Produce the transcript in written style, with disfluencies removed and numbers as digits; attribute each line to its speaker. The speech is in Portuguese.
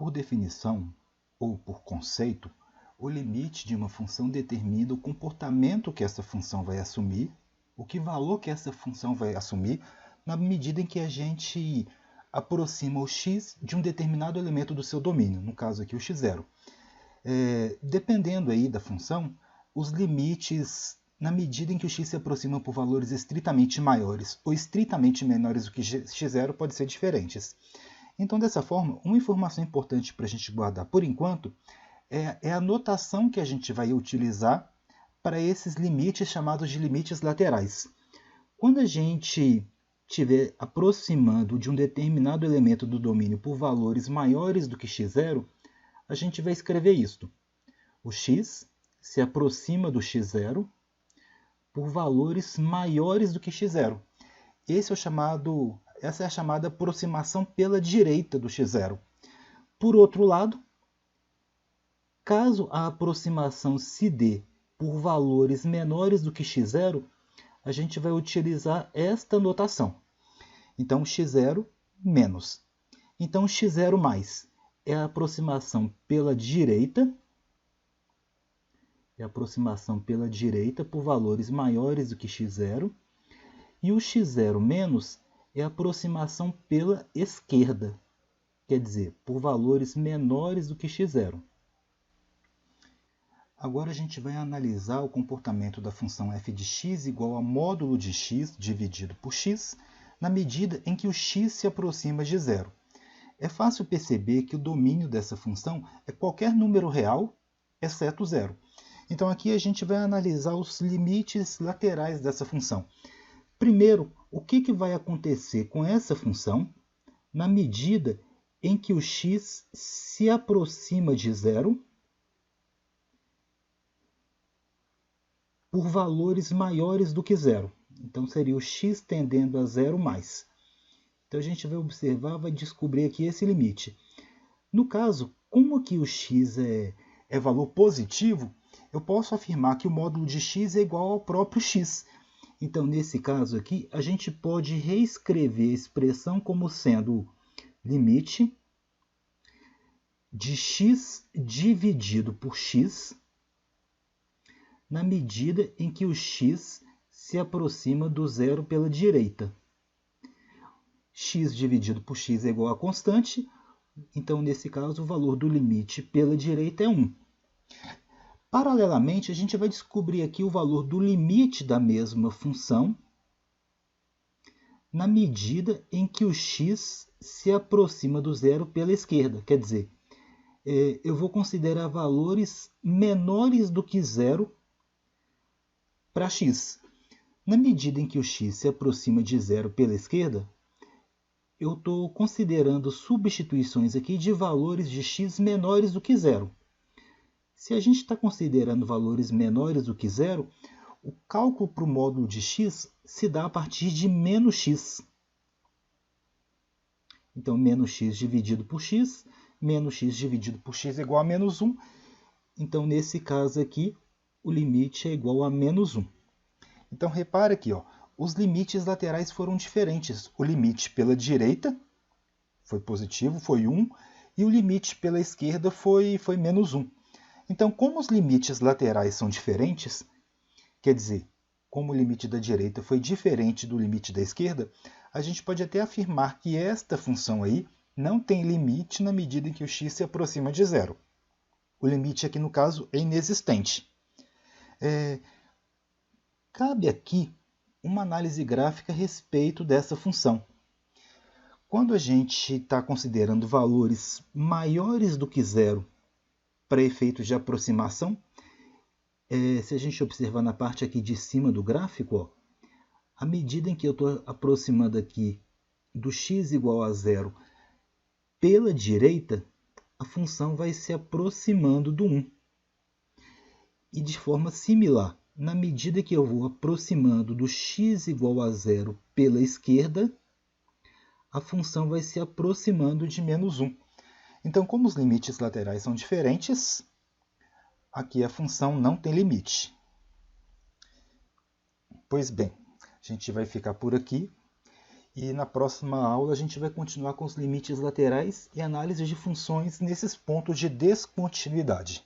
Speaker 1: Por definição, ou por conceito, o limite de uma função determina o comportamento que essa função vai assumir, o que valor que essa função vai assumir, na medida em que a gente aproxima o x de um determinado elemento do seu domínio, no caso aqui o x0. Dependendo aí da função, os limites, na medida em que o x se aproxima por valores estritamente maiores ou estritamente menores do que x0, podem ser diferentes. Então, dessa forma, uma informação importante para a gente guardar por enquanto é a notação que a gente vai utilizar para esses limites chamados de limites laterais. Quando a gente estiver aproximando de um determinado elemento do domínio por valores maiores do que x0, a gente vai escrever isto. O x se aproxima do x0 por valores maiores do que x0. Essa é a chamada aproximação pela direita do x0. Por outro lado, caso a aproximação se dê por valores menores do que x0, a gente vai utilizar esta notação. Então, x0 menos. Então, x0 mais é a aproximação pela direita. É a aproximação pela direita por valores maiores do que x0. E o x0 menos é a aproximação pela esquerda, quer dizer, por valores menores do que x0. Agora a gente vai analisar o comportamento da função f de x igual a módulo de x dividido por x, na medida em que o x se aproxima de zero. É fácil perceber que o domínio dessa função é qualquer número real, exceto zero. Então aqui a gente vai analisar os limites laterais dessa função. Primeiro, o que vai acontecer com essa função na medida em que o x se aproxima de zero por valores maiores do que zero. Então, seria o x tendendo a zero mais. Então, a gente vai observar, vai descobrir aqui esse limite. No caso, como aqui o x é valor positivo, eu posso afirmar que o módulo de x é igual ao próprio x. Então, nesse caso aqui, a gente pode reescrever a expressão como sendo limite de x dividido por x, na medida em que o x se aproxima do zero pela direita. X dividido por x é igual a constante, então, nesse caso, o valor do limite pela direita é 1. Paralelamente, a gente vai descobrir aqui o valor do limite da mesma função, na medida em que o x se aproxima do zero pela esquerda. Quer dizer, eu vou considerar valores menores do que zero para x. Na medida em que o x se aproxima de zero pela esquerda, eu estou considerando substituições aqui de valores de x menores do que zero. Se a gente está considerando valores menores do que zero, o cálculo para o módulo de x se dá a partir de menos x. Então, menos x dividido por x é igual a menos 1. Então, nesse caso aqui, o limite é igual a menos 1. Então, repara aqui, os limites laterais foram diferentes. O limite pela direita foi positivo, foi 1, e o limite pela esquerda foi menos 1. Então, como os limites laterais são diferentes, quer dizer, como o limite da direita foi diferente do limite da esquerda, a gente pode até afirmar que esta função aí não tem limite na medida em que o x se aproxima de zero. O limite aqui, no caso, é inexistente. Cabe aqui uma análise gráfica a respeito dessa função. Quando a gente está considerando valores maiores do que zero para efeitos de aproximação, se a gente observar na parte aqui de cima do gráfico, à medida em que eu estou aproximando aqui do x igual a zero pela direita, a função vai se aproximando do 1. E de forma similar, na medida que eu vou aproximando do x igual a zero pela esquerda, a função vai se aproximando de menos 1. Então, como os limites laterais são diferentes, aqui a função não tem limite. Pois bem, a gente vai ficar por aqui E na próxima aula a gente vai continuar com os limites laterais e análise de funções nesses pontos de descontinuidade.